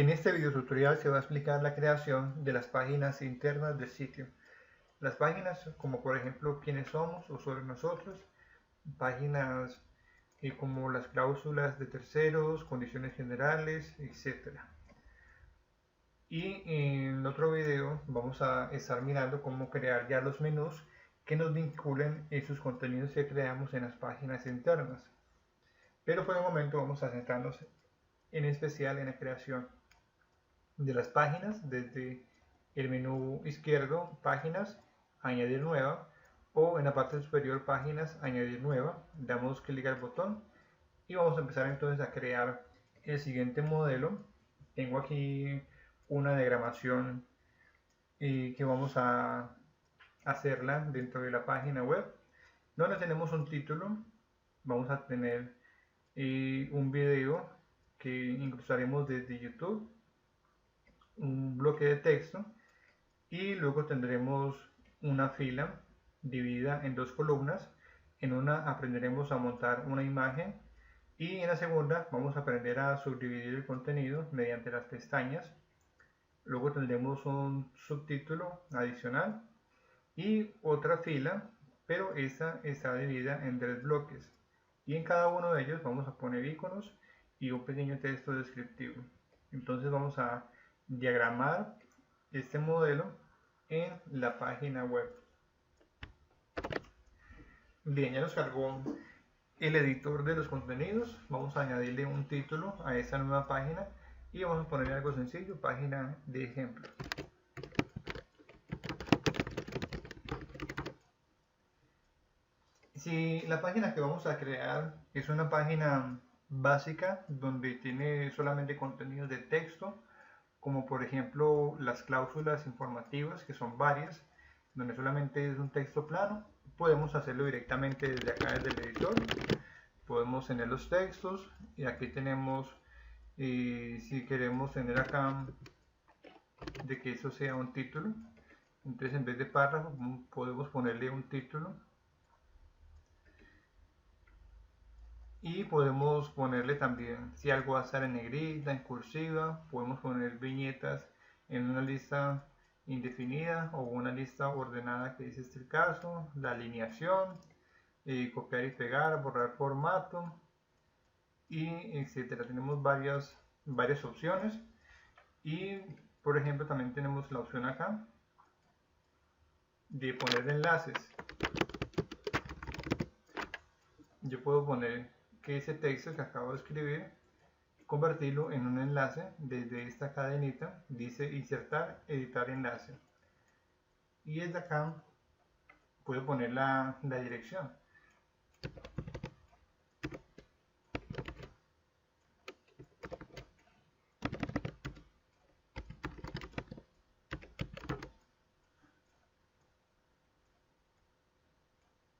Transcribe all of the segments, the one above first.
En este video tutorial se va a explicar la creación de las páginas internas del sitio. Las páginas como por ejemplo quiénes somos o sobre nosotros, páginas como las cláusulas de terceros, condiciones generales, etc. Y en otro video vamos a estar mirando cómo crear ya los menús que nos vinculen esos contenidos que creamos en las páginas internas. Pero por el momento vamos a centrarnos en especial en la creación de las páginas desde el menú izquierdo, páginas, añadir nueva, o en la parte superior, páginas, añadir nueva. Damos clic al botón y vamos a empezar entonces a crear el siguiente modelo. Tengo aquí una diagramación que vamos a hacerla dentro de la página web, donde tenemos un título. Vamos a tener un video que ingresaremos desde YouTube, un bloque de texto, y luego tendremos una fila dividida en dos columnas. En una aprenderemos a montar una imagen y en la segunda vamos a aprender a subdividir el contenido mediante las pestañas. Luego tendremos un subtítulo adicional y otra fila, pero esta está dividida en tres bloques, y en cada uno de ellos vamos a poner iconos y un pequeño texto descriptivo. Entonces vamos a diagramar este modelo en la página web. Bien, ya nos cargó el editor de los contenidos. Vamos a añadirle un título a esta nueva página y vamos a ponerle algo sencillo, página de ejemplo. Si la página que vamos a crear es una página básica donde tiene solamente contenidos de texto, como por ejemplo las cláusulas informativas, que son varias, donde solamente es un texto plano, podemos hacerlo directamente desde acá, desde el editor. Podemos tener los textos y aquí tenemos, si queremos tener acá de que eso sea un título, entonces en vez de párrafo podemos ponerle un título. Y podemos ponerle también, si algo va a estar en negrita, en cursiva, podemos poner viñetas en una lista indefinida o una lista ordenada, que es este el caso, la alineación, copiar y pegar, borrar formato, y etcétera. Tenemos varias opciones, y por ejemplo también tenemos la opción acá de poner enlaces. Yo puedo poner que ese texto que acabo de escribir, convertirlo en un enlace desde esta cadenita, dice insertar, editar enlace, y desde acá puedo poner la dirección.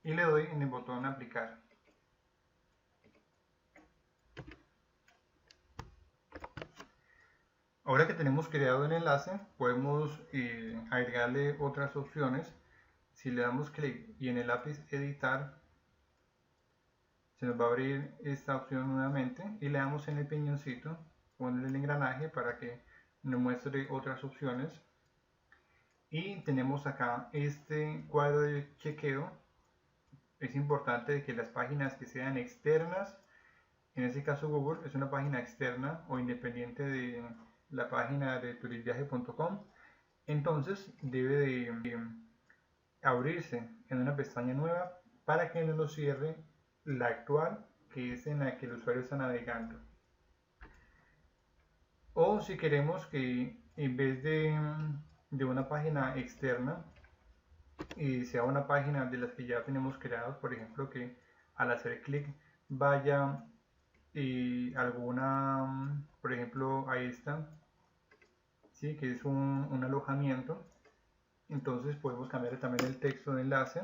Y le doy en el botón aplicar. Ahora que tenemos creado el enlace, podemos agregarle otras opciones. Si le damos clic y en el lápiz editar, se nos va a abrir esta opción nuevamente, y le damos en el piñoncito o en el engranaje para que nos muestre otras opciones. Y tenemos acá este cuadro de chequeo. Es importante que las páginas que sean externas, en este caso Google es una página externa o independiente de la página de turisviaje.com, entonces debe de abrirse en una pestaña nueva para que no nos cierre la actual, que es en la que el usuario está navegando. O si queremos que en vez de una página externa sea una página de las que ya tenemos creadas, por ejemplo, que al hacer clic vaya alguna, por ejemplo, ahí está, ¿sí? Que es un alojamiento. Entonces podemos cambiar también el texto de enlace.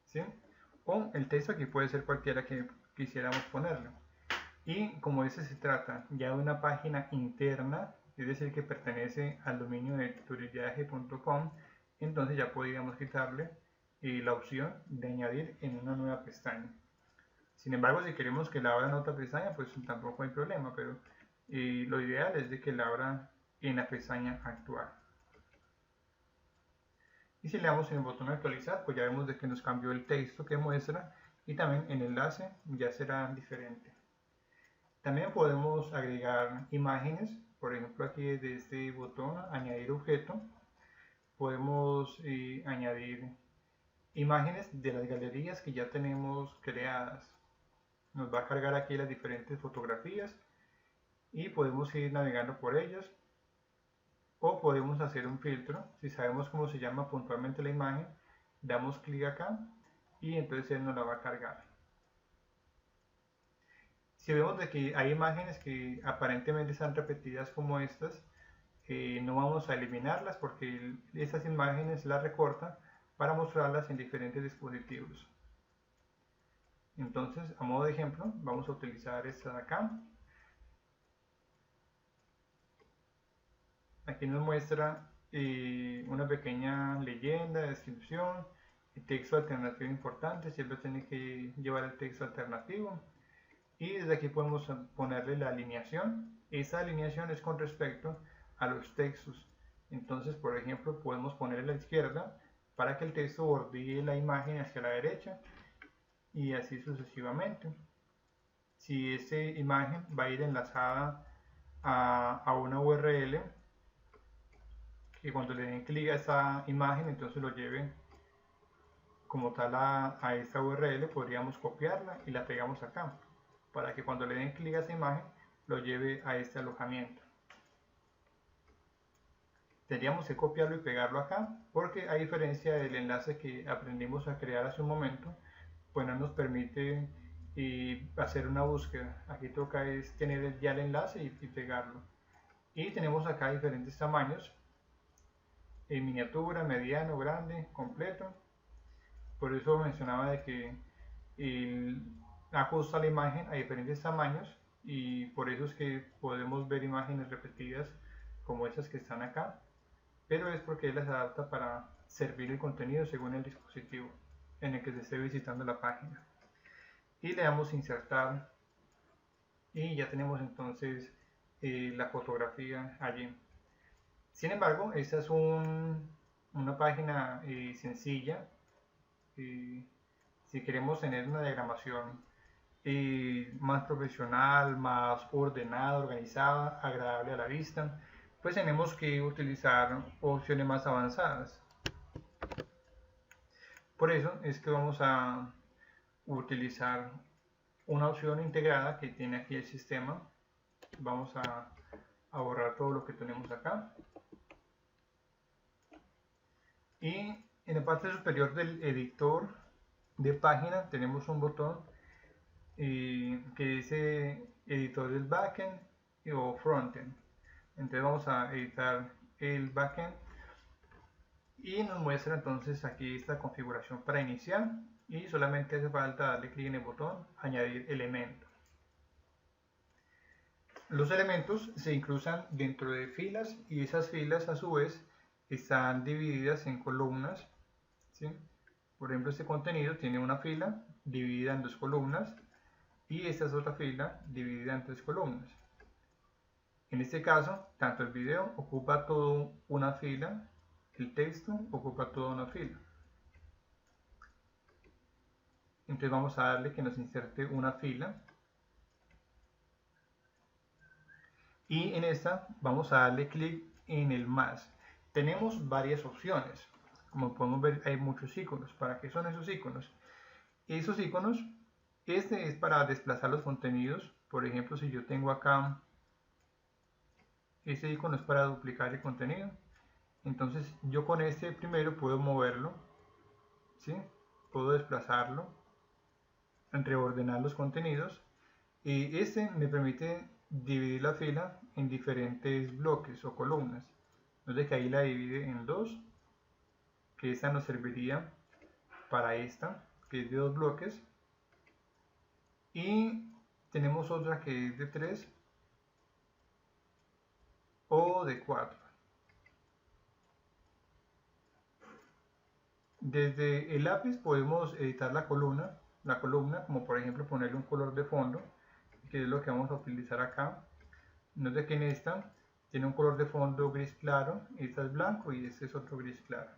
¿Sí? O el texto aquí puede ser cualquiera que quisiéramos ponerlo. Y como ese se trata ya de una página interna, es decir, que pertenece al dominio de turisviaje.com, entonces ya podríamos quitarle la opción de añadir en una nueva pestaña. Sin embargo, si queremos que la abra en otra pestaña, pues tampoco hay problema, pero lo ideal es de que la abra en la pestaña actual. Y si le damos en el botón actualizar, pues ya vemos de que nos cambió el texto que muestra y también el enlace ya será diferente. También podemos agregar imágenes, por ejemplo aquí desde este botón añadir objeto, podemos añadir imágenes de las galerías que ya tenemos creadas. Nos va a cargar aquí las diferentes fotografías y podemos ir navegando por ellas, o podemos hacer un filtro. Si sabemos cómo se llama puntualmente la imagen, damos clic acá y entonces él nos la va a cargar. Si vemos de que hay imágenes que aparentemente están repetidas como estas, no vamos a eliminarlas porque estas imágenes las recorta para mostrarlas en diferentes dispositivos. Entonces, a modo de ejemplo, vamos a utilizar esta de acá. Aquí nos muestra una pequeña leyenda, descripción, texto alternativo importante, siempre tiene que llevar el texto alternativo. Y desde aquí podemos ponerle la alineación. Esa alineación es con respecto a los textos. Entonces, por ejemplo, podemos ponerle a la izquierda para que el texto bordee la imagen hacia la derecha y así sucesivamente. Si esta imagen va a ir enlazada a una URL, que cuando le den clic a esa imagen, entonces lo lleve como tal a esta URL, podríamos copiarla y la pegamos acá, para que cuando le den clic a esa imagen, lo lleve a este alojamiento. Tendríamos que copiarlo y pegarlo acá, porque a diferencia del enlace que aprendimos a crear hace un momento, pues no nos permite hacer una búsqueda. Aquí toca es tener ya el enlace y pegarlo. Y tenemos acá diferentes tamaños, en miniatura, mediano, grande, completo. Por eso mencionaba de que ajusta la imagen a diferentes tamaños, y por eso es que podemos ver imágenes repetidas como estas que están acá, pero es porque él las adapta para servir el contenido según el dispositivo en el que se esté visitando la página. Y le damos insertar y ya tenemos entonces la fotografía allí. Sin embargo, esta es una página sencilla. Si queremos tener una diagramación más profesional, más ordenada, organizada, agradable a la vista, pues tenemos que utilizar opciones más avanzadas. Por eso es que vamos a utilizar una opción integrada que tiene aquí el sistema. Vamos a borrar todo lo que tenemos acá. Y en la parte superior del editor de página tenemos un botón que dice editor del backend o frontend. Entonces vamos a editar el backend y nos muestra entonces aquí esta configuración para iniciar, y solamente hace falta darle clic en el botón añadir elemento. Los elementos se incrustan dentro de filas y esas filas a su vez están divididas en columnas, ¿sí? Por ejemplo, este contenido tiene una fila dividida en dos columnas y esta es otra fila dividida en tres columnas. En este caso, tanto el video ocupa toda una fila, el texto ocupa toda una fila. Entonces vamos a darle que nos inserte una fila. Y en esta vamos a darle clic en el más. Tenemos varias opciones. Como podemos ver, hay muchos iconos. ¿Para qué son esos iconos? Esos iconos, este es para desplazar los contenidos. Por ejemplo, si yo tengo acá, este icono es para duplicar el contenido. Entonces yo con este primero puedo moverlo, ¿sí? Puedo desplazarlo, reordenar los contenidos. Y este me permite dividir la fila en diferentes bloques o columnas. Entonces que ahí la divide en dos, que esta nos serviría para esta, que es de dos bloques, y tenemos otra que es de tres, o grupo de 4. Desde el lápiz podemos editar la columna, como por ejemplo ponerle un color de fondo, que es lo que vamos a utilizar acá. Note que en esta tiene un color de fondo gris claro, esta es blanco y este es otro gris claro.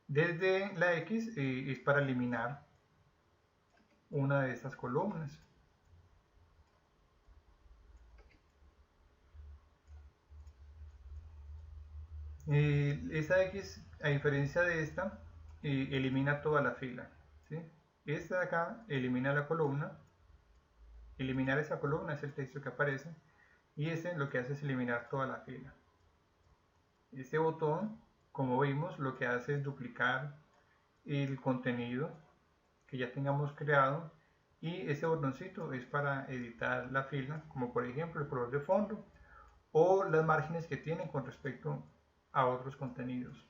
Desde la X es para eliminar una de estas columnas. Esta X, a diferencia de esta, elimina toda la fila, ¿sí? Esta de acá elimina la columna. Eliminar esa columna es el texto que aparece. Y este lo que hace es eliminar toda la fila. Este botón, como vimos, lo que hace es duplicar el contenido que ya tengamos creado. Y este botoncito es para editar la fila, como por ejemplo el color de fondo o las márgenes que tienen con respecto a otros contenidos.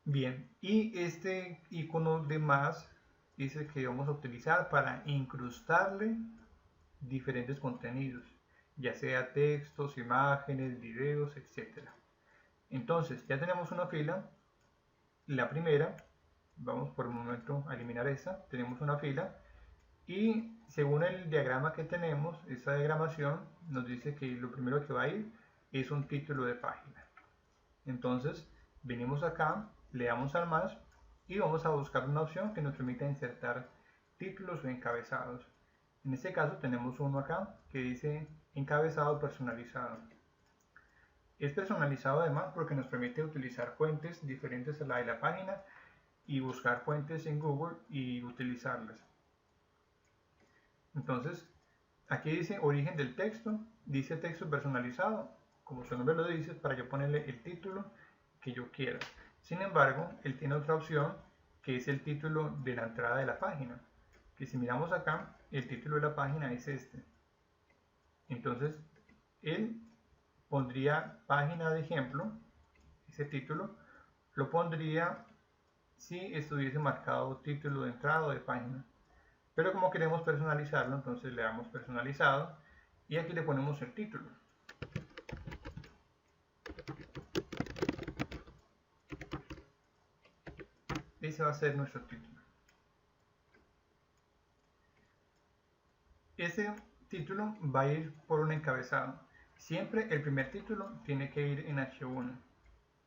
Bien, y este icono de más es el que vamos a utilizar para incrustarle diferentes contenidos, ya sea textos, imágenes, videos, etc. Entonces, ya tenemos una fila, la primera, vamos por un momento a eliminar esta, tenemos una fila, y según el diagrama que tenemos, esta diagramación nos dice que lo primero que va a ir es un título de página. Entonces, venimos acá, le damos al más y vamos a buscar una opción que nos permita insertar títulos o encabezados. En este caso tenemos uno acá que dice encabezado personalizado. Es personalizado además porque nos permite utilizar fuentes diferentes a la de la página y buscar fuentes en Google y utilizarlas. Entonces, aquí dice origen del texto, dice texto personalizado, como su nombre lo dice, para yo ponerle el título que yo quiera. Sin embargo, él tiene otra opción que es el título de la entrada de la página, que si miramos acá, el título de la página es este. Entonces, él pondría página de ejemplo, ese título, lo pondría si estuviese marcado título de entrada o de página. Pero como queremos personalizarlo, entonces le damos personalizado y aquí le ponemos el título. Ese va a ser nuestro título. Ese título va a ir por un encabezado. Siempre el primer título tiene que ir en H1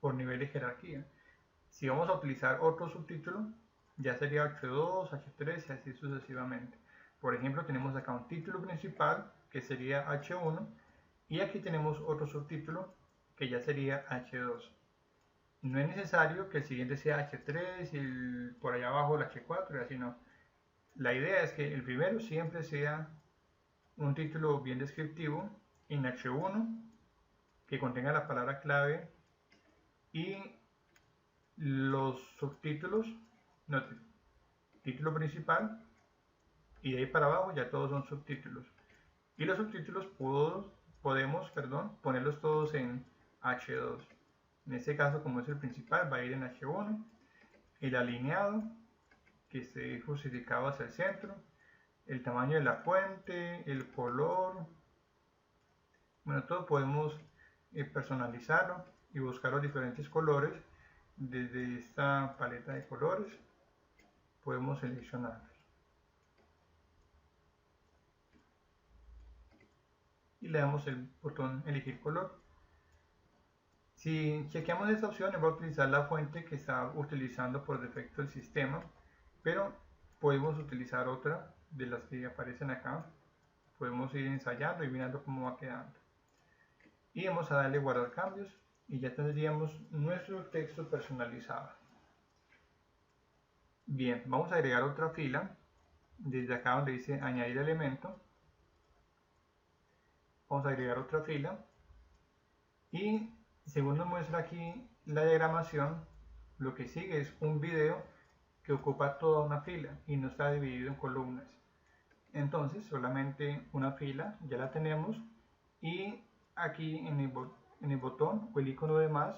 por nivel de jerarquía. Si vamos a utilizar otro subtítulo, ya sería H2, H3 y así sucesivamente. Por ejemplo, tenemos acá un título principal que sería H1 y aquí tenemos otro subtítulo que ya sería H2. No es necesario que el siguiente sea H3 y por allá abajo el H4 y así no. La idea es que el primero siempre sea un título bien descriptivo en H1 que contenga la palabra clave y los subtítulos, note, título principal y de ahí para abajo ya todos son subtítulos. Y los subtítulos podemos ponerlos todos en H2. En este caso, como es el principal, va a ir en H1. El alineado, que esté justificado hacia el centro. El tamaño de la fuente, el color. Bueno, todo podemos personalizarlo y buscar los diferentes colores. Desde esta paleta de colores podemos seleccionarlos. Y le damos el botón elegir color. Si chequeamos esta opción, va a utilizar la fuente que está utilizando por defecto el sistema, pero podemos utilizar otra de las que aparecen acá. Podemos ir ensayando y mirando cómo va quedando. Y vamos a darle guardar cambios y ya tendríamos nuestro texto personalizado. Bien, vamos a agregar otra fila desde acá donde dice añadir elemento. Vamos a agregar otra fila y según nos muestra aquí la diagramación, lo que sigue es un video que ocupa toda una fila y no está dividido en columnas. Entonces solamente una fila ya la tenemos y aquí en el botón o el icono de más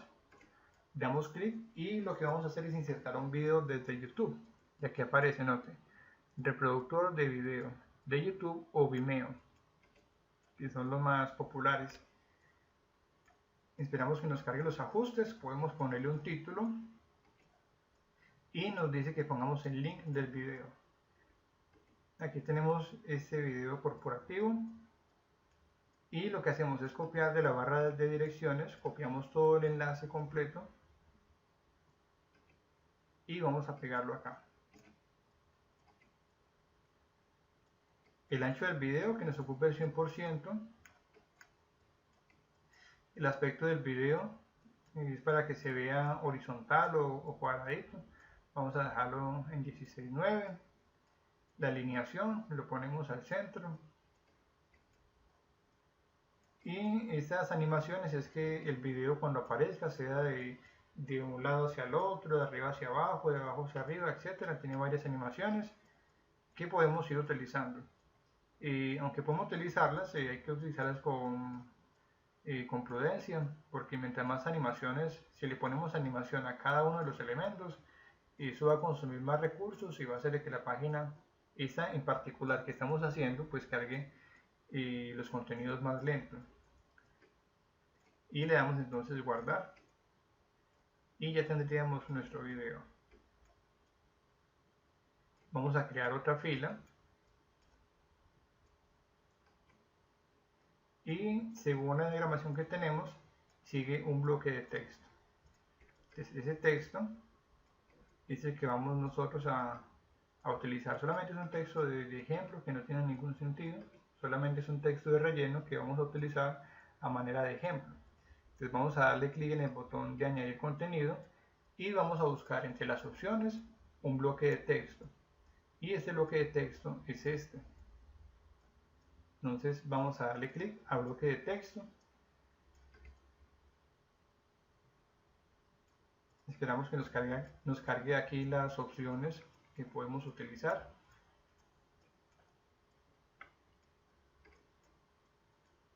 damos clic y lo que vamos a hacer es insertar un video desde YouTube. Y aquí aparece, note, reproductor de video de YouTube o Vimeo. que son los más populares. Esperamos que nos cargue los ajustes, podemos ponerle un título y nos dice que pongamos el link del video. Aquí tenemos este video corporativo y lo que hacemos es copiar de la barra de direcciones, copiamos todo el enlace completo y vamos a pegarlo acá. El ancho del video que nos ocupe el 100%. El aspecto del video es para que se vea horizontal o cuadradito. Vamos a dejarlo en 16:9. La alineación lo ponemos al centro. Y estas animaciones es que el video cuando aparezca sea de un lado hacia el otro, de arriba hacia abajo, de abajo hacia arriba, etcétera. Tiene varias animaciones que podemos ir utilizando. Aunque podemos utilizarlas, hay que utilizarlas con prudencia, porque mientras más animaciones, si le ponemos animación a cada uno de los elementos, eso va a consumir más recursos y va a hacer que la página, esta en particular que estamos haciendo, pues cargue los contenidos más lento. Y le damos entonces guardar y ya tendríamos nuestro video. Vamos a crear otra fila y según la diagramación que tenemos sigue un bloque de texto. Entonces, ese texto es el que vamos nosotros a utilizar. Solamente es un texto de ejemplo que no tiene ningún sentido, solamente es un texto de relleno que vamos a utilizar a manera de ejemplo. Entonces vamos a darle clic en el botón de añadir contenido y vamos a buscar entre las opciones un bloque de texto, y este bloque de texto es este. Entonces vamos a darle clic a bloque de texto. Esperamos que nos cargue aquí las opciones que podemos utilizar.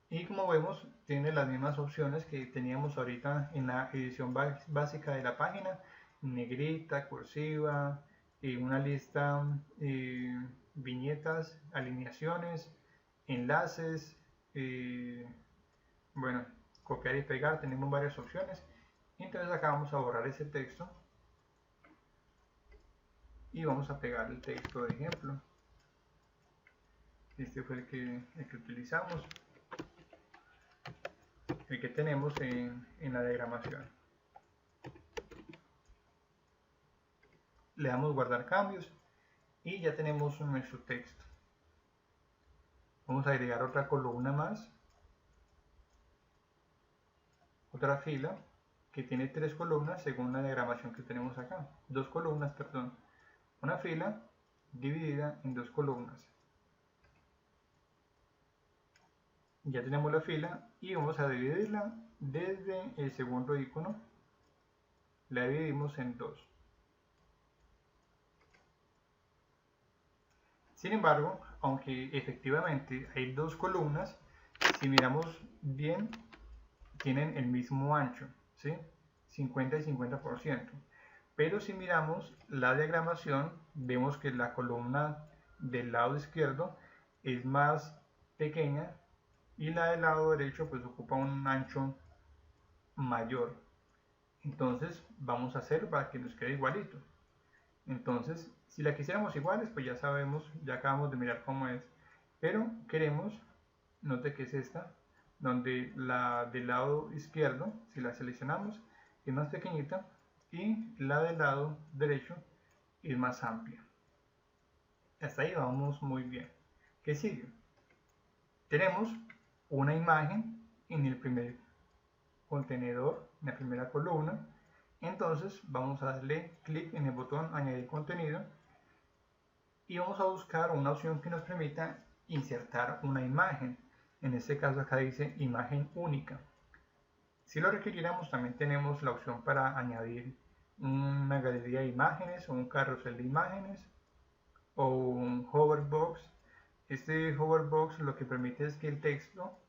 Y como vemos, tiene las mismas opciones que teníamos ahorita en la edición básica de la página: negrita, cursiva, una lista, viñetas, alineaciones, enlaces, bueno, copiar y pegar. Tenemos varias opciones. Entonces acá vamos a borrar ese texto y vamos a pegar el texto de ejemplo. Este fue el que utilizamos, el que tenemos en la diagramación. Le damos guardar cambios y ya tenemos nuestro texto. Vamos a agregar otra columna más, otra fila que tiene 3 columnas según la diagramación que tenemos acá. 2 columnas, perdón. Una fila dividida en 2 columnas. Ya tenemos la fila y vamos a dividirla desde el segundo icono. La dividimos en 2. Sin embargo, aunque efectivamente hay 2 columnas, si miramos bien, tienen el mismo ancho, ¿sí? 50 y 50%. Pero si miramos la diagramación, vemos que la columna del lado izquierdo es más pequeña y la del lado derecho pues ocupa un ancho mayor. Entonces vamos a hacerlo para que nos quede igualito. Entonces, si la quisiéramos iguales, pues ya sabemos, ya acabamos de mirar cómo es. Pero queremos, note que es esta, donde la del lado izquierdo, si la seleccionamos, es más pequeñita y la del lado derecho es más amplia. Hasta ahí vamos muy bien. ¿Qué sigue? Tenemos una imagen en el primer contenedor, en la primera columna. Entonces vamos a darle clic en el botón añadir contenido y vamos a buscar una opción que nos permita insertar una imagen. En este caso acá dice imagen única. Si lo requiriéramos, también tenemos la opción para añadir una galería de imágenes o un carrusel de imágenes o un hoverbox. Este hoverbox lo que permite es que el texto,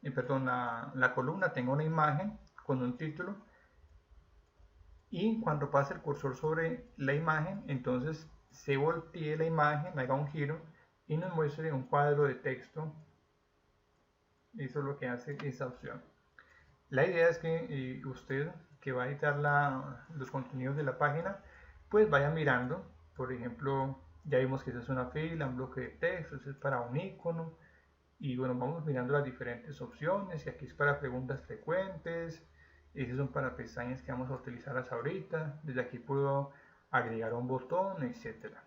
la columna tenga una imagen con un título, y cuando pase el cursor sobre la imagen, entonces se voltee la imagen, haga un giro y nos muestre un cuadro de texto Eso es lo que hace esa opción. La idea es que usted que va a editar los contenidos de la página, pues vaya mirando. Por ejemplo, ya vimos que eso es una fila, un bloque de texto, eso es para un icono. Y bueno, vamos mirando las diferentes opciones. Y aquí es para preguntas frecuentes. Esas son para pestañas que vamos a utilizar hasta ahorita. Desde aquí puedo agregar un botón, etcétera.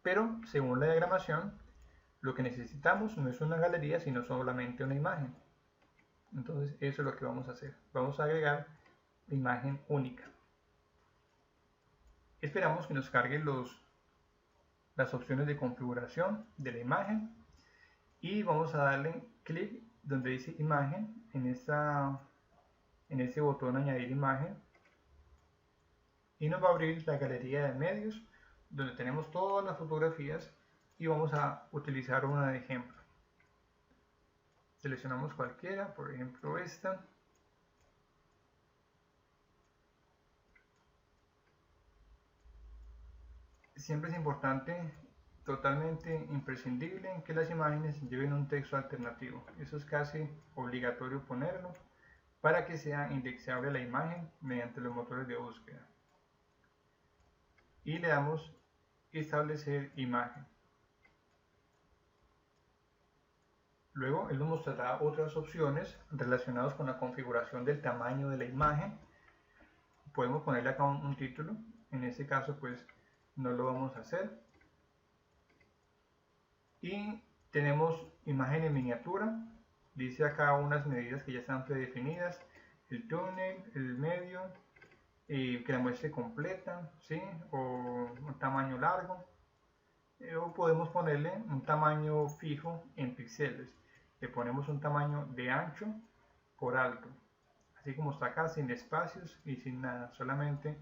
Pero según la diagramación, lo que necesitamos no es una galería, sino solamente una imagen. Entonces eso es lo que vamos a hacer. Vamos a agregar la imagen única. Esperamos que nos cargue las opciones de configuración de la imagen y vamos a darle clic donde dice imagen en ese botón añadir imagen y nos va a abrir la galería de medios donde tenemos todas las fotografías y vamos a utilizar una de ejemplo. Seleccionamos cualquiera, por ejemplo esta. Siempre es importante, totalmente imprescindible, que las imágenes lleven un texto alternativo. Eso es casi obligatorio ponerlo para que sea indexable la imagen mediante los motores de búsqueda. Y le damos establecer imagen. Luego él nos mostrará otras opciones relacionadas con la configuración del tamaño de la imagen. Podemos ponerle acá un título. En este caso pues no lo vamos a hacer. Y tenemos imagen en miniatura. Dice acá unas medidas que ya están predefinidas. El túnel, el medio, que la muestre completa, ¿sí? O un tamaño largo. O podemos ponerle un tamaño fijo en píxeles. Le ponemos un tamaño de ancho por alto, así como está acá, sin espacios y sin nada, solamente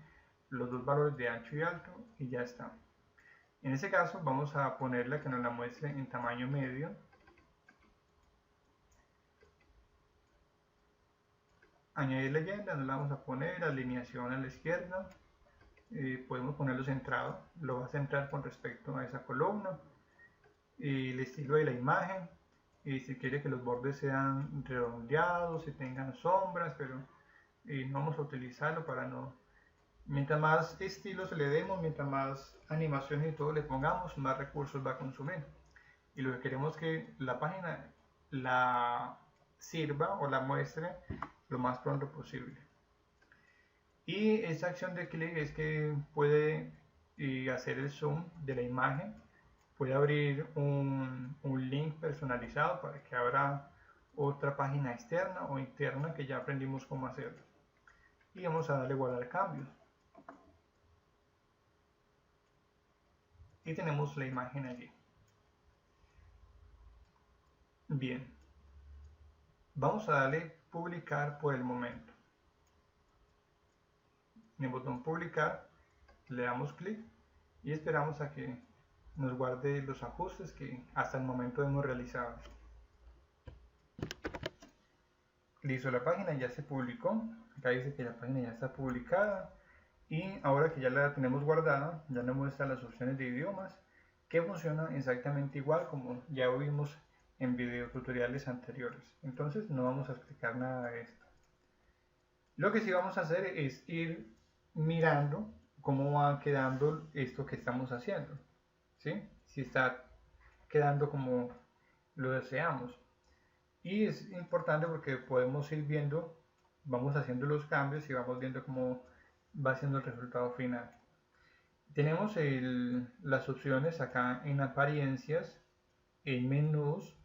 los dos valores de ancho y alto y ya está. En este caso vamos a ponerle que nos la muestre en tamaño medio. Añadir leyenda, nos la vamos a poner, alineación a la izquierda. Podemos ponerlo centrado, lo va a centrar con respecto a esa columna. El estilo de la imagen, y si quiere que los bordes sean redondeados, si tengan sombras, pero no vamos a utilizarlo para no. Mientras más estilos le demos, mientras más animaciones y todo le pongamos, más recursos va a consumir. Y lo que queremos es que la página la sirva o la muestre lo más pronto posible. Y esa acción de clic es que puede hacer el zoom de la imagen. Puede abrir un link personalizado para que abra otra página externa o interna que ya aprendimos cómo hacerlo. Y vamos a darle guardar cambios. Y tenemos la imagen allí. Bien. Vamos a darle publicar por el momento. En el botón publicar le damos clic y esperamos a que nos guarde los ajustes que hasta el momento hemos realizado. Listo, la página ya se publicó. Acá dice que la página ya está publicada. Y ahora que ya la tenemos guardada, ya nos muestra las opciones de idiomas que funcionan exactamente igual como ya vimos en videotutoriales anteriores. Entonces no vamos a explicar nada de esto. Lo que sí vamos a hacer es ir mirando cómo va quedando esto que estamos haciendo, ¿sí? Si está quedando como lo deseamos. Y es importante porque podemos ir viendo, vamos haciendo los cambios y vamos viendo cómo va siendo el resultado final. Tenemos las opciones acá en apariencias, en menús,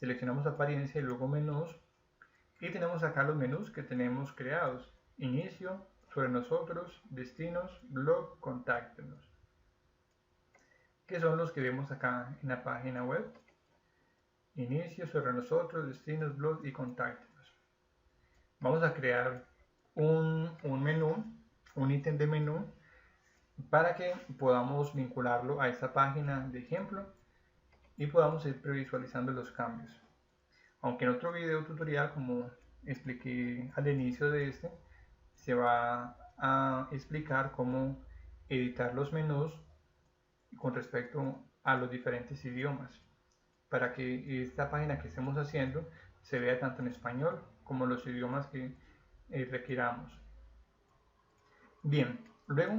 seleccionamos apariencia y luego menús, y tenemos acá los menús que tenemos creados: inicio, sobre nosotros, destinos, blog, contáctenos, que son los que vemos acá en la página web. Inicio, sobre nosotros, destinos, blog y contáctenos. Vamos a crear un menú, un ítem de menú, para que podamos vincularlo a esta página de ejemplo y podamos ir previsualizando los cambios. Aunque en otro video tutorial, como expliqué al inicio de este, se va a explicar cómo editar los menús con respecto a los diferentes idiomas. para que esta página que estemos haciendo se vea tanto en español como los idiomas que requiramos. Bien, luego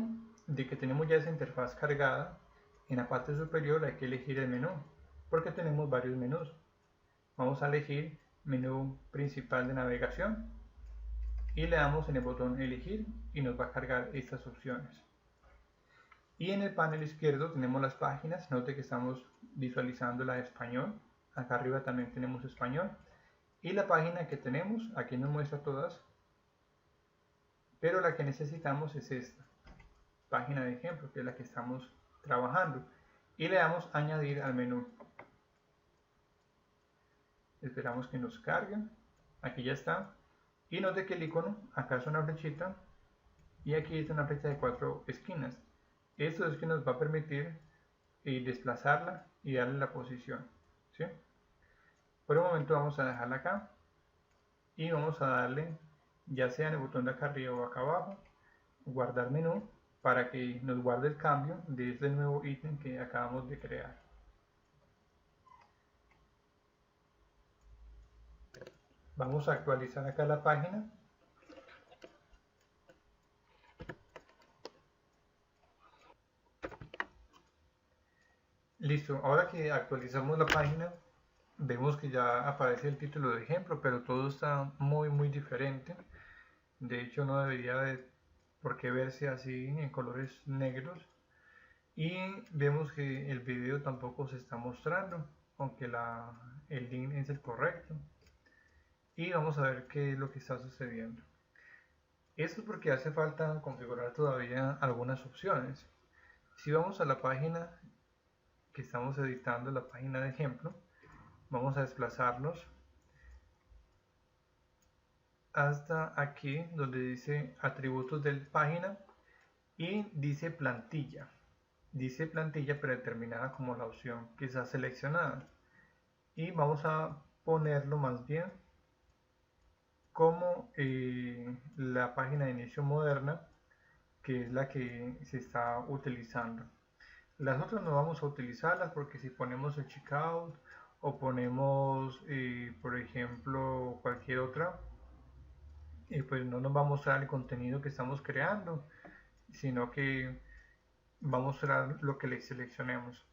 de que tenemos ya esa interfaz cargada, en la parte superior hay que elegir el menú, porque tenemos varios menús. Vamos a elegir menú principal de navegación y le damos en el botón elegir y nos va a cargar estas opciones. Y en el panel izquierdo tenemos las páginas. Note que estamos visualizando la de español. Acá arriba también tenemos español. Y la página que tenemos, aquí nos muestra todas, pero la que necesitamos es esta página de ejemplo, que es la que estamos trabajando. Y le damos añadir al menú. Esperamos que nos carguen. Aquí ya está. Y note que el icono, acá es una flechita y aquí es una flecha de 4 esquinas. Esto es que nos va a permitir desplazarla y darle la posición, ¿sí? Por el momento vamos a dejarla acá y vamos a darle, ya sea en el botón de acá arriba o acá abajo, guardar menú, para que nos guarde el cambio de este nuevo ítem que acabamos de crear. Vamos a actualizar acá la página. Listo, ahora que actualizamos la página, vemos que ya aparece el título de ejemplo, pero todo está muy diferente. De hecho, no debería de por qué verse así en colores negros. Y vemos que el video tampoco se está mostrando, aunque el link es el correcto. Y vamos a ver qué es lo que está sucediendo. Esto es porque hace falta configurar todavía algunas opciones. Si vamos a la página que estamos editando, la página de ejemplo, vamos a desplazarnos hasta aquí donde dice atributos de página y dice plantilla. Dice plantilla predeterminada como la opción que está seleccionada. Y vamos a ponerlo más bien como la página de inicio moderna, que es la que se está utilizando. Las otras no vamos a utilizarlas porque si ponemos el checkout o ponemos por ejemplo cualquier otra, pues no nos va a mostrar el contenido que estamos creando, sino que va a mostrar lo que le seleccionemos.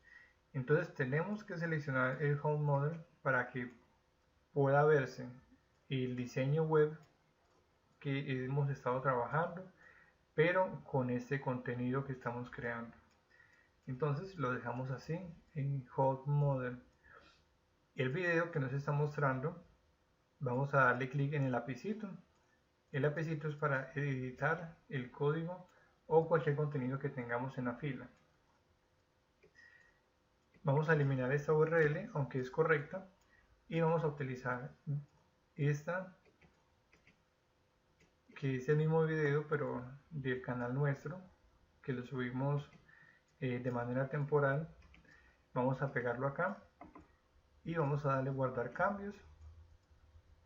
Entonces tenemos que seleccionar el home model para que pueda verse el diseño web que hemos estado trabajando, pero con este contenido que estamos creando. Entonces lo dejamos así en home model. El video que nos está mostrando, vamos a darle clic en el lapicito. El lapicito es para editar el código o cualquier contenido que tengamos en la fila. Vamos a eliminar esta URL, aunque es correcta, y vamos a utilizar esta, que es el mismo video pero del canal nuestro, que lo subimos de manera temporal. Vamos a pegarlo acá y vamos a darle guardar cambios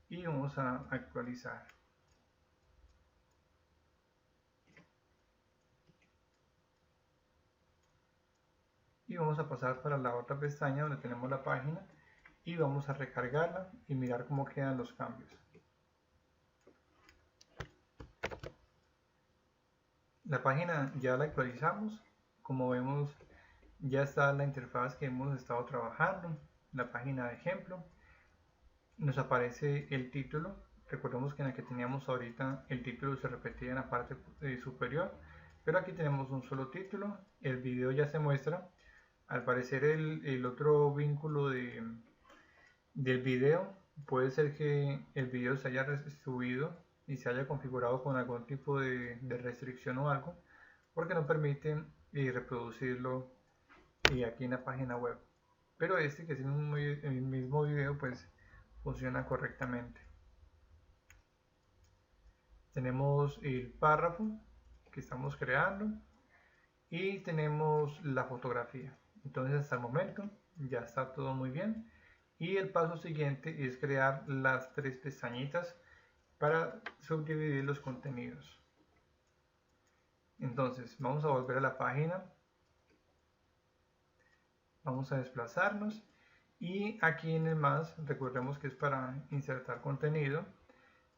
y vamos a actualizar. Y vamos a pasar para la otra pestaña donde tenemos la página y vamos a recargarla y mirar cómo quedan los cambios. La página ya la actualizamos. Como vemos, ya está la interfaz que hemos estado trabajando, la página de ejemplo. Nos aparece el título. Recordemos que en la que teníamos ahorita el título se repetía en la parte superior, pero aquí tenemos un solo título. El video ya se muestra. Al parecer el otro vínculo del video puede ser que el video se haya subido y se haya configurado con algún tipo de restricción o algo, porque no permite reproducirlo aquí en la página web. Pero este, que es el mismo video, pues funciona correctamente. Tenemos el párrafo que estamos creando y tenemos la fotografía. Entonces hasta el momento ya está todo muy bien. Y el paso siguiente es crear las tres pestañitas para subdividir los contenidos. Entonces vamos a volver a la página, vamos a desplazarnos Y aquí en el más, recordemos que es para insertar contenido,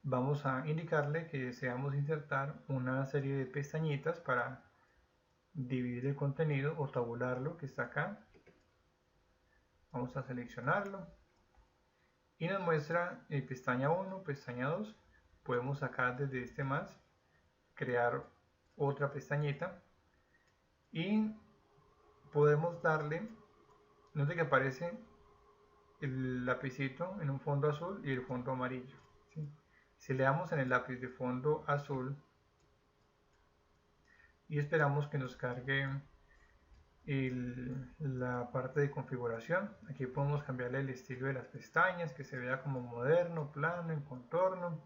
vamos a indicarle que deseamos insertar una serie de pestañitas para dividir el contenido o tabularlo que está acá. Vamos a seleccionarlo y nos muestra pestaña 1, pestaña 2. Podemos acá desde este más crear otra pestañita y podemos darle, note que aparece el lapicito en un fondo azul y el fondo amarillo, ¿sí? Si le damos en el lápiz de fondo azul y esperamos que nos cargue la parte de configuración, aquí podemos cambiarle el estilo de las pestañas, que se vea como moderno, plano, en contorno,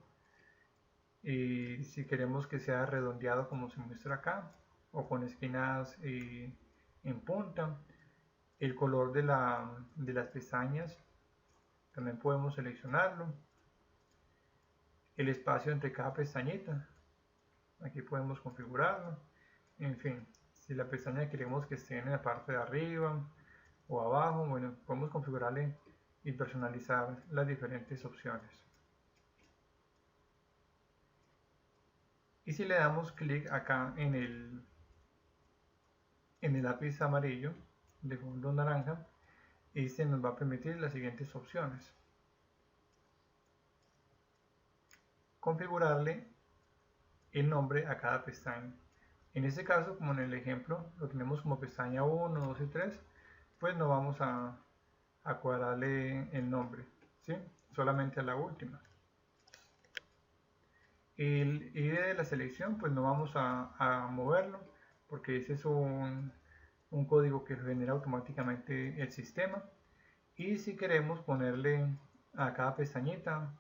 y si queremos que sea redondeado como se muestra acá, o con esquinas en punta. El color de las pestañas también podemos seleccionarlo. El espacio entre cada pestañita, aquí podemos configurarlo. En fin, si la pestaña queremos que esté en la parte de arriba o abajo, bueno, podemos configurarle y personalizar las diferentes opciones. Y si le damos clic acá en el lápiz amarillo de fondo naranja, este nos va a permitir las siguientes opciones: configurarle el nombre a cada pestaña. En este caso, como en el ejemplo, lo tenemos como pestaña 1, 2 y 3, pues no vamos a cuadrarle el nombre, ¿sí? Solamente a la última. El ID de la selección, pues no vamos a moverlo, porque ese es un código que genera automáticamente el sistema. Y si queremos ponerle a cada pestañita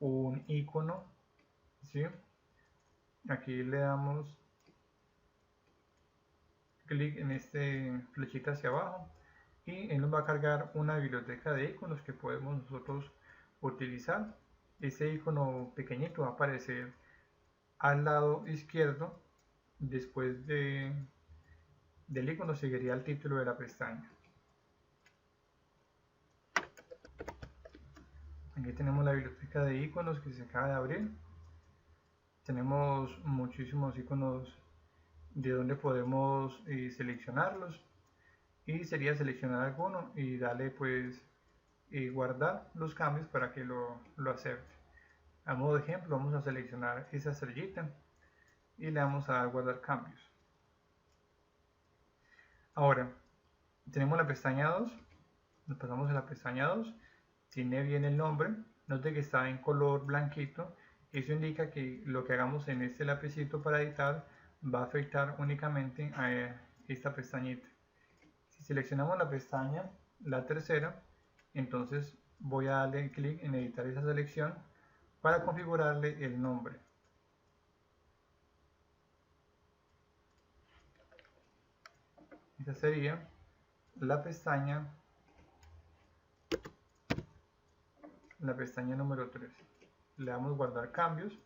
un icono, ¿sí? Aquí le damos clic en este flechita hacia abajo y él nos va a cargar una biblioteca de iconos que podemos nosotros utilizar. Ese icono pequeñito va a aparecer al lado izquierdo. Después del icono seguiría el título de la pestaña. Aquí tenemos la biblioteca de iconos que se acaba de abrir. Tenemos muchísimos iconos de donde podemos seleccionarlos, y sería seleccionar alguno y darle pues guardar los cambios para que lo acepte. A modo de ejemplo, vamos a seleccionar esa estrellita y le vamos a dar guardar cambios. Ahora tenemos la pestaña 2, nos pasamos a la pestaña 2, tiene bien el nombre, note que está en color blanquito. Eso indica que lo que hagamos en este lapicito para editar va a afectar únicamente a esta pestañita. Si seleccionamos la pestaña, la tercera, entonces voy a darle clic en editar esa selección para configurarle el nombre. Esta sería la pestaña número 3. Le damos guardar cambios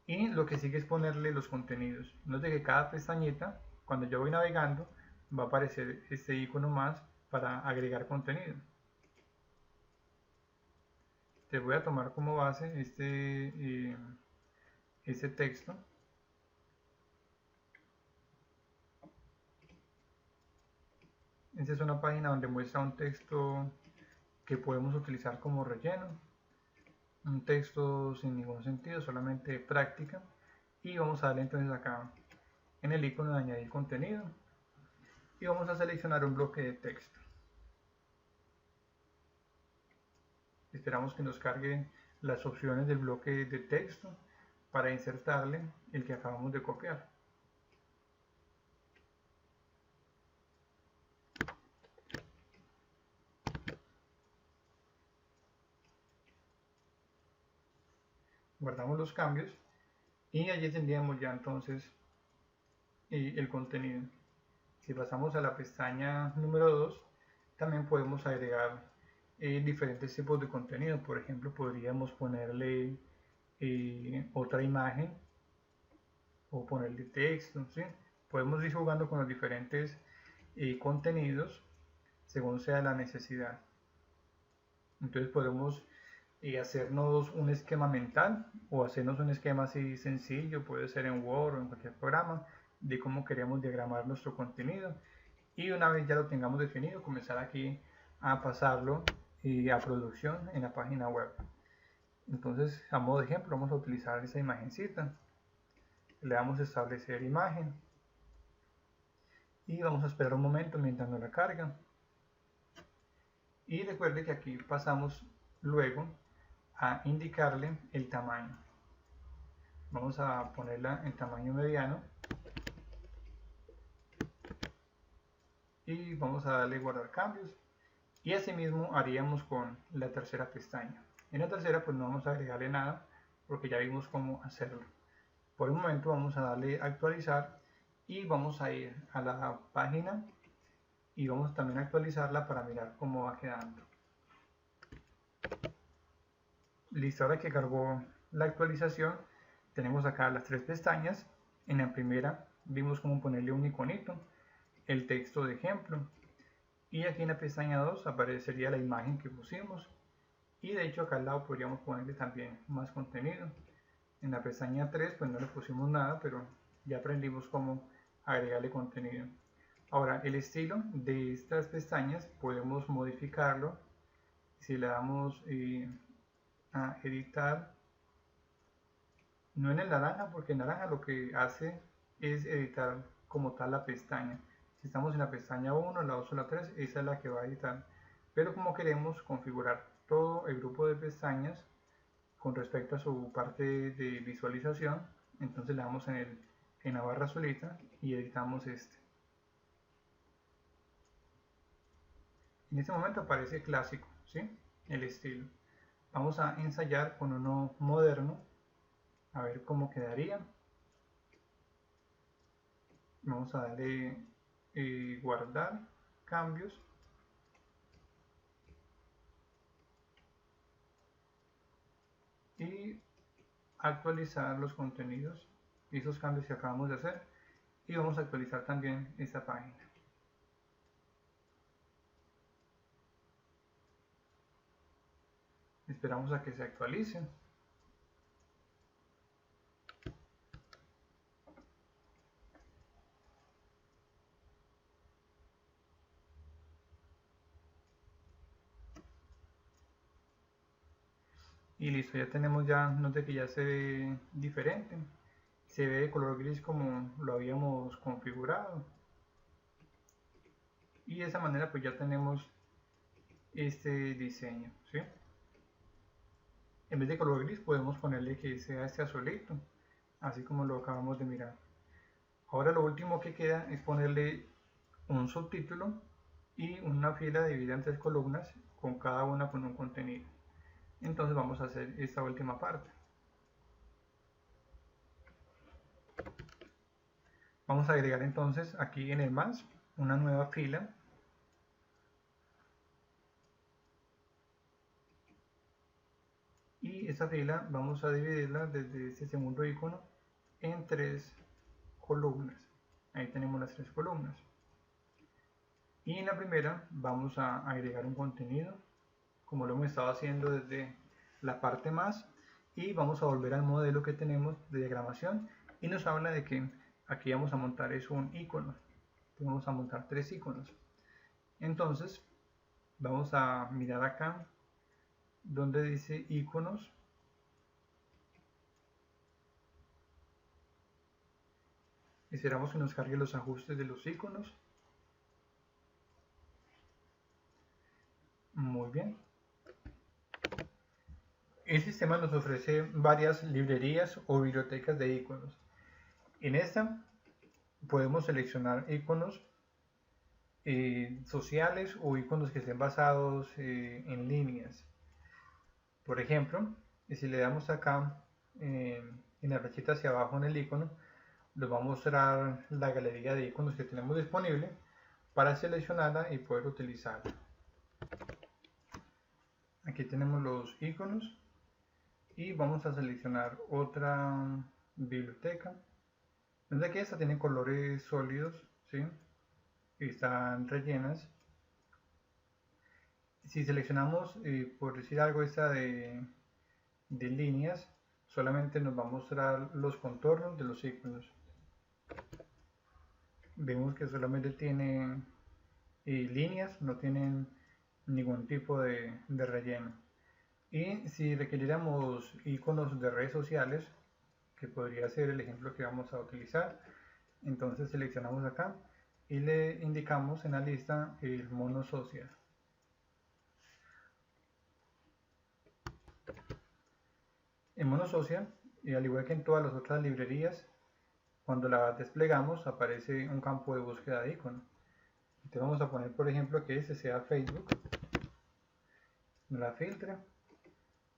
y lo que sigue es ponerle los contenidos. Note que cada pestañita, cuando yo voy navegando, va a aparecer este icono más para agregar contenido. Te voy a tomar como base este texto. Esta es una página donde muestra un texto que podemos utilizar como relleno. Un texto sin ningún sentido, solamente práctica. Y vamos a darle entonces acá en el icono de añadir contenido. Y vamos a seleccionar un bloque de texto. Esperamos que nos cargue las opciones del bloque de texto para insertarle el que acabamos de copiar. Guardamos los cambios y allí tendríamos ya entonces el contenido. Si pasamos a la pestaña número 2, también podemos agregar diferentes tipos de contenido. Por ejemplo, podríamos ponerle otra imagen o ponerle texto, ¿sí? Podemos ir jugando con los diferentes contenidos según sea la necesidad. Entonces podemos hacernos un esquema mental o hacernos un esquema así sencillo, puede ser en Word o en cualquier programa, de cómo queremos diagramar nuestro contenido. Y una vez ya lo tengamos definido, comenzar aquí a pasarlo a producción en la página web. Entonces, a modo de ejemplo, vamos a utilizar esa imagencita. Le damos a establecer imagen y vamos a esperar un momento mientras nos la carga. Y recuerde que aquí pasamos luego a indicarle el tamaño. Vamos a ponerla en tamaño mediano y vamos a darle guardar cambios. Y asimismo haríamos con la tercera pestaña. En la tercera pues no vamos a agregarle nada porque ya vimos cómo hacerlo. Por el momento vamos a darle actualizar y vamos a ir a la página y vamos también a actualizarla para mirar cómo va quedando. Listo, ahora que cargó la actualización tenemos acá las tres pestañas. En la primera vimos cómo ponerle un iconito, el texto de ejemplo, y aquí en la pestaña 2 aparecería la imagen que pusimos, y de hecho acá al lado podríamos ponerle también más contenido. En la pestaña 3 pues no le pusimos nada, pero ya aprendimos cómo agregarle contenido. Ahora el estilo de estas pestañas podemos modificarlo si le damos a editar, no en el naranja, porque el naranja lo que hace es editar como tal la pestaña. Si estamos en la pestaña 1, la 2 o la 3, esa es la que va a editar. Pero como queremos configurar todo el grupo de pestañas con respecto a su parte de visualización, entonces le damos en la barra azulita y editamos este. En este momento aparece clásico, ¿sí? El estilo. Vamos a ensayar con uno moderno, a ver cómo quedaría. Vamos a darle guardar cambios y actualizar los contenidos y esos cambios que acabamos de hacer, y vamos a actualizar también esta página. Esperamos a que se actualice. Y listo, ya tenemos, ya note que ya se ve diferente, se ve de color gris como lo habíamos configurado, y de esa manera pues ya tenemos este diseño, ¿sí? En vez de color gris podemos ponerle que sea este azulito, así como lo acabamos de mirar. Ahora lo último que queda es ponerle un subtítulo y una fila dividida en tres columnas, con cada una con un contenido. Entonces vamos a hacer esta última parte. Vamos a agregar entonces aquí en el más una nueva fila. Y esa fila vamos a dividirla desde este segundo icono en tres columnas. Ahí tenemos las tres columnas. Y en la primera vamos a agregar un contenido, como lo hemos estado haciendo desde la parte más, y vamos a volver al modelo que tenemos de diagramación, y nos habla de que aquí vamos a montar es un icono. Vamos a montar tres iconos. Entonces vamos a mirar acá donde dice iconos, esperamos que nos cargue los ajustes de los iconos. Muy bien. El sistema nos ofrece varias librerías o bibliotecas de iconos. En esta podemos seleccionar iconos sociales o iconos que estén basados en líneas. Por ejemplo, si le damos acá en la flechita hacia abajo en el icono, nos va a mostrar la galería de iconos que tenemos disponible para seleccionarla y poder utilizarla. Aquí tenemos los iconos y vamos a seleccionar otra biblioteca. Desde que esta tiene colores sólidos, ¿sí? Y están rellenas. Si seleccionamos, por decir algo, esta de líneas, solamente nos va a mostrar los contornos de los iconos. Vemos que solamente tienen líneas, no tienen ningún tipo de relleno. Y si requiriéramos iconos de redes sociales, que podría ser el ejemplo que vamos a utilizar, entonces seleccionamos acá y le indicamos en la lista el mono social. En mono social, y al igual que en todas las otras librerías, cuando la desplegamos aparece un campo de búsqueda de icono. Entonces vamos a poner, por ejemplo, que este sea Facebook, la filtra,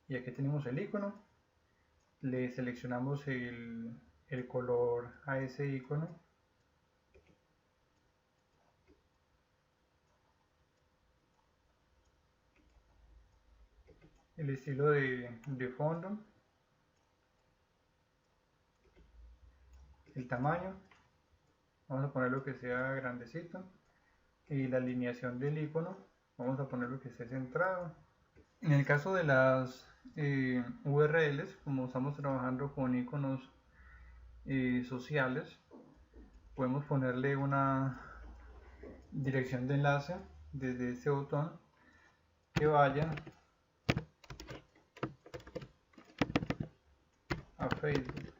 y aquí tenemos el icono, le seleccionamos el color a ese icono, el estilo de fondo, el tamaño, vamos a poner lo que sea grandecito, y la alineación del icono, vamos a poner lo que esté centrado. En el caso de las URLs, como estamos trabajando con iconos sociales, podemos ponerle una dirección de enlace desde este botón que vaya a Facebook,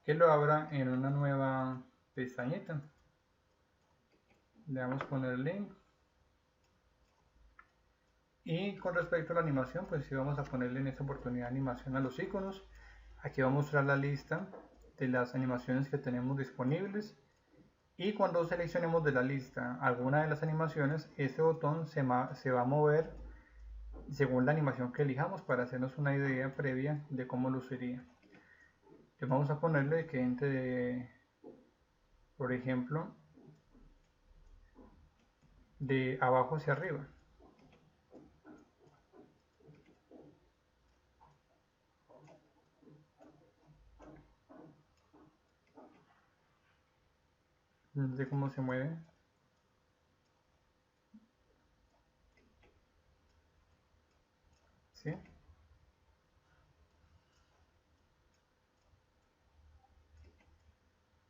que lo abra en una nueva pestañita. Le damos a poner el link. Y con respecto a la animación, pues sí vamos a ponerle en esta oportunidad animación a los iconos. Aquí va a mostrar la lista de las animaciones que tenemos disponibles. Y cuando seleccionemos de la lista alguna de las animaciones, este botón se va a mover según la animación que elijamos para hacernos una idea previa de cómo luciría. Entonces vamos a ponerle que entre, por ejemplo, de abajo hacia arriba. No sé cómo se mueve. ¿Sí?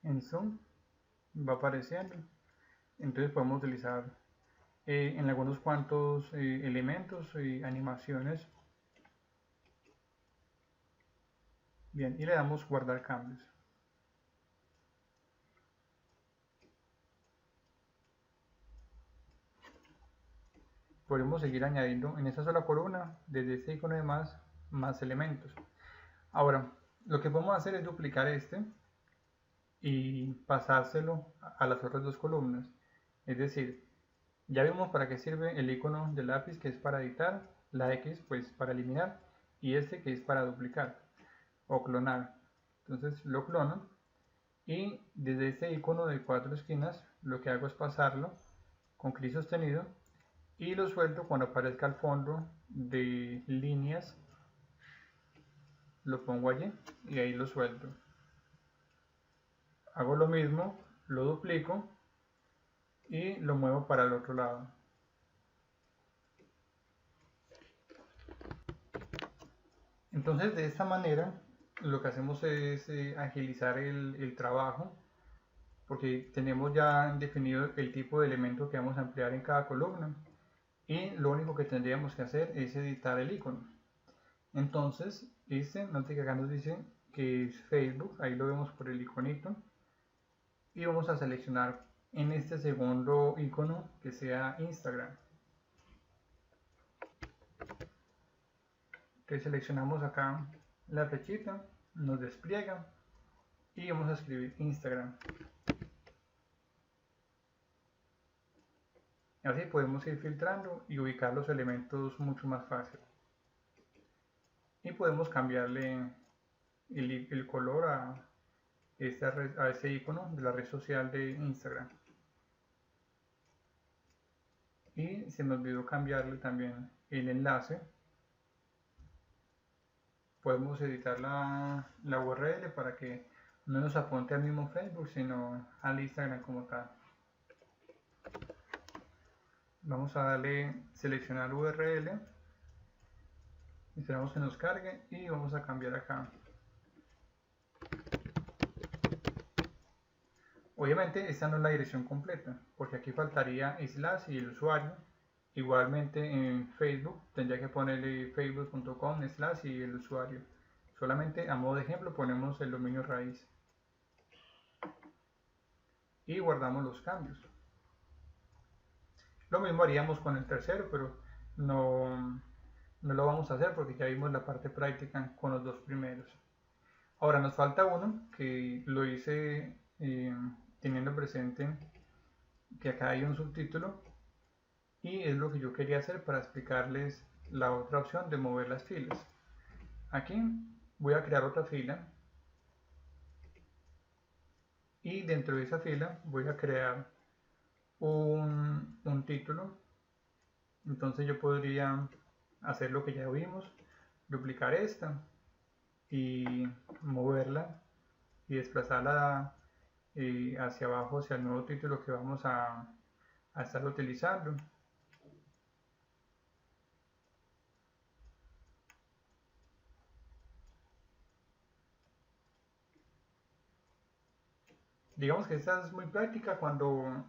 En zoom va apareciendo. Entonces podemos utilizar en algunos cuantos elementos y animaciones. Bien, y le damos guardar cambios. Podemos seguir añadiendo en esta sola columna, desde este icono de más elementos. Ahora, lo que podemos hacer es duplicar este y pasárselo a las otras dos columnas. Es decir, ya vimos para qué sirve el icono del lápiz, que es para editar, la X pues para eliminar, y este que es para duplicar o clonar. Entonces lo clono y desde este icono de 4 esquinas lo que hago es pasarlo con clic sostenido y lo suelto cuando aparezca al fondo de líneas, lo pongo allí y ahí lo suelto. Hago lo mismo, lo duplico y lo muevo para el otro lado. Entonces de esta manera lo que hacemos es agilizar el trabajo, porque tenemos ya definido el tipo de elemento que vamos a emplear en cada columna y lo único que tendríamos que hacer es editar el icono. Entonces note que acá nos dice que es Facebook, ahí lo vemos por el iconito, y vamos a seleccionar en este segundo icono que sea Instagram. Entonces seleccionamos acá la flechita, nos despliega y vamos a escribir Instagram. Así podemos ir filtrando y ubicar los elementos mucho más fácil. Y podemos cambiarle el color a este icono de la red social de Instagram. Y se me olvidó cambiarle también el enlace. Podemos editar la URL para que no nos apunte al mismo Facebook, sino al Instagram como tal. Vamos a darle seleccionar URL, esperamos que nos cargue y vamos a cambiar acá. Obviamente esta no es la dirección completa, porque aquí faltaría slash y el usuario. Igualmente en Facebook tendría que ponerle facebook.com slash y el usuario. Solamente a modo de ejemplo ponemos el dominio raíz. Y guardamos los cambios. Lo mismo haríamos con el tercero, pero no lo vamos a hacer porque ya vimos la parte práctica con los dos primeros. Ahora nos falta uno que lo hice teniendo presente que acá hay un subtítulo y es lo que yo quería hacer para explicarles la otra opción de mover las filas. Aquí voy a crear otra fila y dentro de esa fila voy a crear un título. Entonces yo podría hacer lo que ya vimos, duplicar esta y moverla y desplazarla hacia abajo, hacia el nuevo título que vamos a estar utilizando. Digamos que esta es muy práctica cuando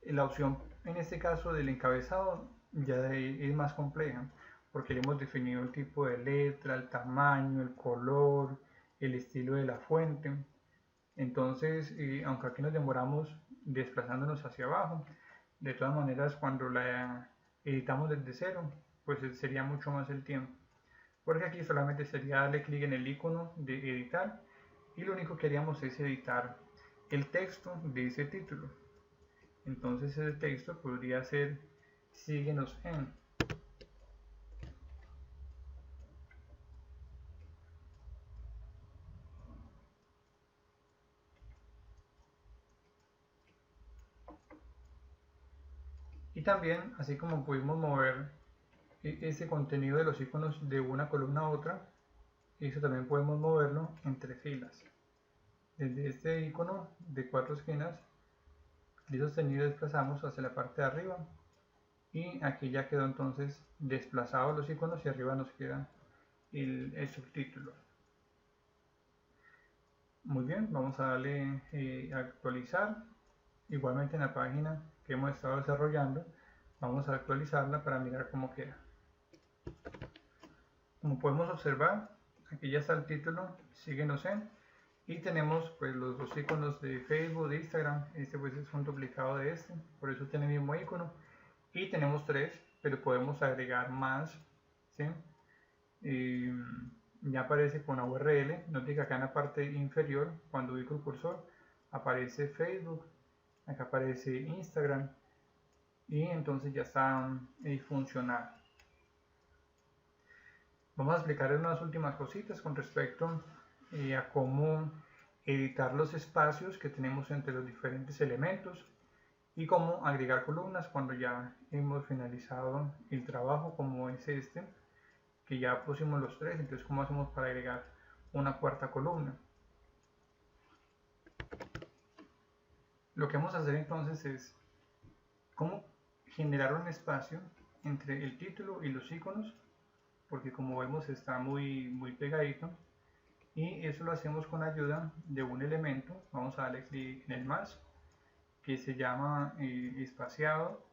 la opción, en este caso del encabezado, ya es más compleja, porque le hemos definido el tipo de letra, el tamaño, el color, el estilo de la fuente. Entonces, aunque aquí nos demoramos desplazándonos hacia abajo, de todas maneras cuando la editamos desde cero, pues sería mucho más el tiempo. Porque aquí solamente sería darle clic en el icono de editar y lo único que haríamos es editar el texto de ese título. Entonces ese texto podría ser síguenos en. Y también, así como pudimos mover ese contenido de los iconos de una columna a otra, eso también podemos moverlo entre filas. Desde este icono de 4 esquinas, clic sostenido desplazamos hacia la parte de arriba y aquí ya quedó entonces desplazados los iconos y arriba nos queda el subtítulo. Muy bien, vamos a darle a actualizar. Igualmente en la página que hemos estado desarrollando, vamos a actualizarla para mirar cómo queda. Como podemos observar, aquí ya está el título, síguenos en, y tenemos pues los dos iconos de Facebook, de Instagram. Este pues es un duplicado de este, por eso tiene el mismo icono, y tenemos tres, pero podemos agregar más, ¿sí? Ya aparece con la URL, note que acá en la parte inferior, cuando ubico el cursor, aparece Facebook, acá aparece Instagram, y entonces ya está funcional. Vamos a explicar unas últimas cositas con respecto a cómo editar los espacios que tenemos entre los diferentes elementos y cómo agregar columnas cuando ya hemos finalizado el trabajo, como es este, que ya pusimos los tres. Entonces, cómo hacemos para agregar una cuarta columna. Lo que vamos a hacer entonces es cómo generar un espacio entre el título y los iconos, porque como vemos está muy pegadito, y eso lo hacemos con ayuda de un elemento. Vamos a darle clic en el más, que se llama espaciado,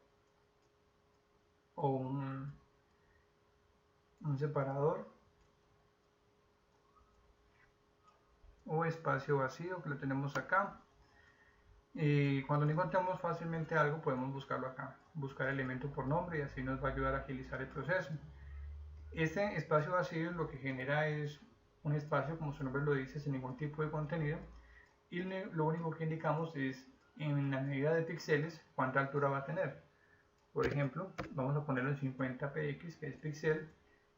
o un separador, o espacio vacío, que lo tenemos acá. Y cuando no encontramos fácilmente algo, podemos buscarlo acá, buscar elemento por nombre, y así nos va a ayudar a agilizar el proceso. Este espacio vacío lo que genera es un espacio, como su nombre lo dice, sin ningún tipo de contenido, y lo único que indicamos es en la medida de píxeles cuánta altura va a tener. Por ejemplo, vamos a ponerlo en 50 px, que es píxel,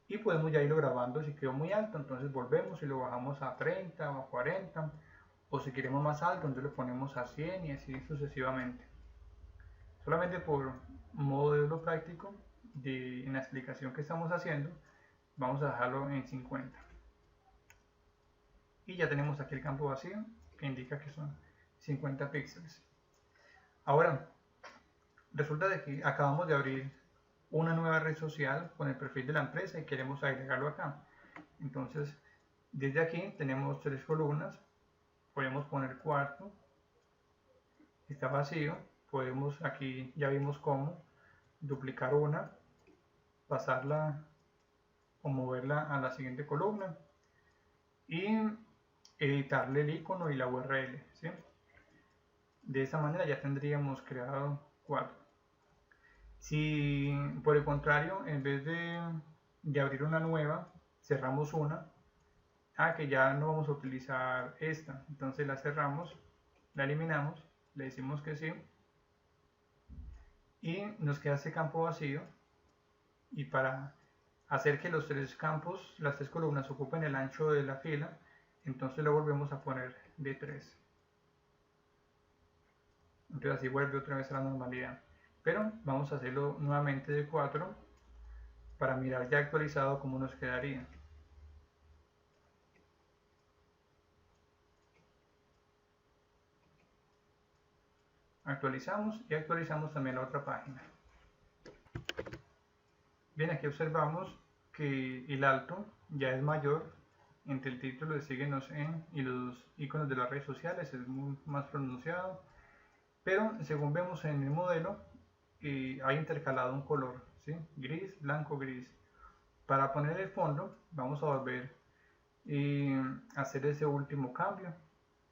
y podemos ya irlo grabando. Si quedó muy alto, entonces volvemos y lo bajamos a 30 o a 40, o si queremos más alto, entonces lo ponemos a 100 y así sucesivamente. Solamente por modelo práctico en la explicación que estamos haciendo, vamos a dejarlo en 50. Y ya tenemos aquí el campo vacío que indica que son 50 píxeles. Ahora, resulta de que acabamos de abrir una nueva red social con el perfil de la empresa y queremos agregarlo acá. Entonces, desde aquí tenemos 3 columnas, podemos poner cuarto, está vacío, podemos, aquí ya vimos cómo, duplicar una, pasarla o moverla a la siguiente columna y editarle el icono y la URL, ¿sí? De esa manera ya tendríamos creado 4. Si por el contrario, en vez de abrir una nueva, cerramos una, que ya no vamos a utilizar esta, entonces la cerramos, la eliminamos, le decimos que sí, y nos queda este campo vacío, y para hacer que los 3 campos, las 3 columnas ocupen el ancho de la fila, entonces lo volvemos a poner de 3. Entonces así vuelve otra vez a la normalidad. Pero vamos a hacerlo nuevamente de 4 para mirar ya actualizado cómo nos quedaría. Actualizamos y actualizamos también la otra página. Bien, aquí observamos que el alto ya es mayor entre el título de Síguenos en y los iconos de las redes sociales, es más pronunciado, pero según vemos en el modelo hay intercalado un color, ¿sí? Gris, blanco, gris. Para poner el fondo vamos a volver a hacer ese último cambio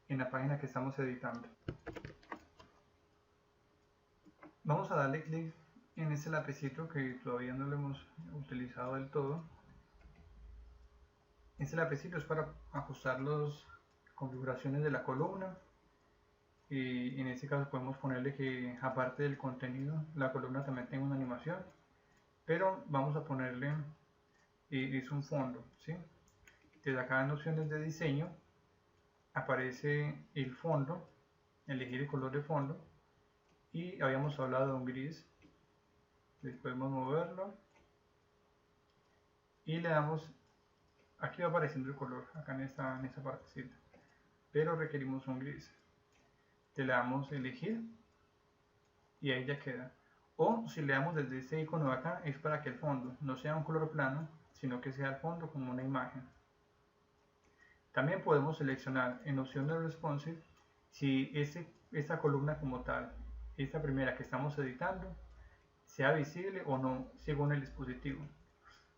en la página que estamos editando. Vamos a darle clic en este lapicito que todavía no lo hemos utilizado del todo. Este lapicito es para ajustar las configuraciones de la columna, y en este caso podemos ponerle que aparte del contenido la columna también tenga una animación, pero vamos a ponerle es un fondo, ¿sí? Desde acá en opciones de diseño aparece el fondo, elegir el color de fondo, y habíamos hablado de un gris. Entonces podemos moverlo y le damos, aquí va apareciendo el color acá en esta partecita, pero requerimos un gris. Le damos elegir y ahí ya queda. O si le damos desde este icono de acá, es para que el fondo no sea un color plano, sino que sea el fondo como una imagen. También podemos seleccionar en opción de responsive si esta columna como tal, esta primera que estamos editando, sea visible o no según el dispositivo.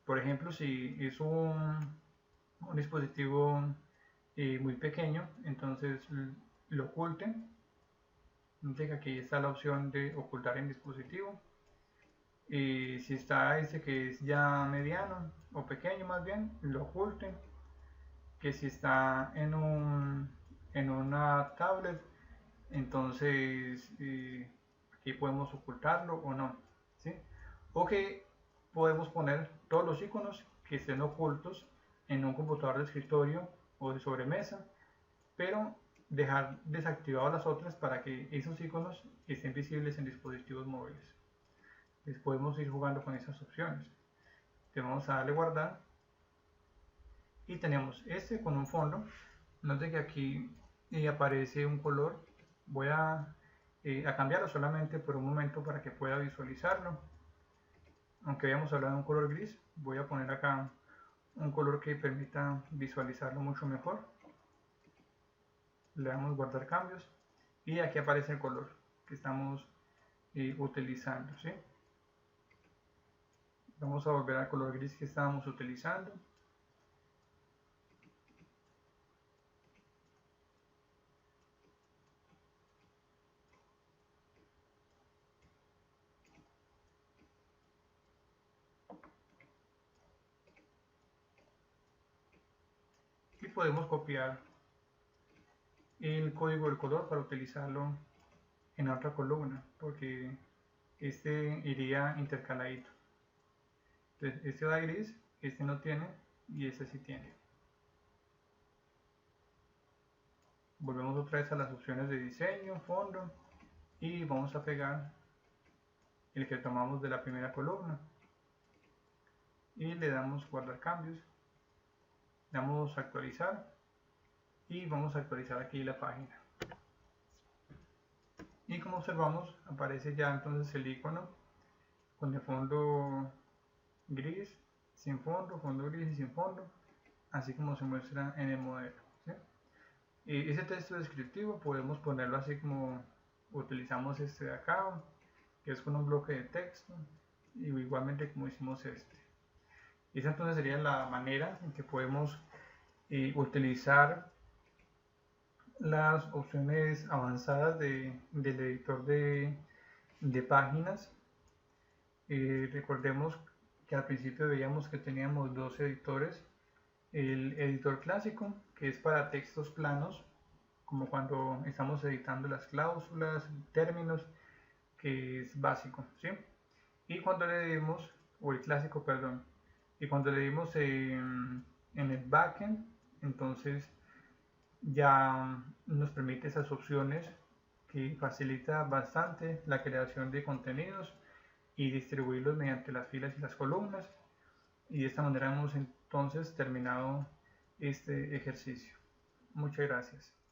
Por ejemplo, si es un dispositivo muy pequeño, entonces lo oculten. Entonces aquí está la opción de ocultar en dispositivo. Y si está ese que es ya mediano o pequeño más bien, lo oculten. Que si está en una tablet, entonces aquí podemos ocultarlo o no, ¿sí? O que podemos poner todos los iconos que estén ocultos en un computador de escritorio o de sobremesa, pero dejar desactivadas las otras para que esos iconos estén visibles en dispositivos móviles. Les podemos ir jugando con esas opciones. Le vamos a darle guardar y tenemos este con un fondo. Note que aquí aparece un color. Voy a cambiarlo solamente por un momento para que pueda visualizarlo. Aunque habíamos hablado de un color gris, voy a poner acá un color que permita visualizarlo mucho mejor. Le damos guardar cambios y aquí aparece el color que estamos utilizando, ¿sí? Vamos a volver al color gris que estábamos utilizando. Y podemos copiar el código del color para utilizarlo en otra columna, porque este iría intercaladito. Entonces, este da gris, este no tiene y este sí tiene. Volvemos otra vez a las opciones de diseño, fondo, y vamos a pegar el que tomamos de la primera columna y le damos guardar cambios, damos actualizar y vamos a actualizar aquí la página. y como observamos aparece ya entonces el icono con el fondo gris, sin fondo, fondo gris y sin fondo, así como se muestra en el modelo, ¿sí? Y ese texto descriptivo podemos ponerlo así como utilizamos este de acá, que es con un bloque de texto, y igualmente como hicimos este. Esa entonces sería la manera en que podemos utilizar las opciones avanzadas del editor de páginas. Recordemos que al principio veíamos que teníamos dos editores: el editor clásico, que es para textos planos, como cuando estamos editando las cláusulas, términos, que es básico, ¿sí? Y cuando le dimos, o el clásico, perdón, y cuando le dimos en el backend, entonces ya nos permite esas opciones que facilita bastante la creación de contenidos y distribuirlos mediante las filas y las columnas. Y de esta manera hemos entonces terminado este ejercicio. Muchas gracias.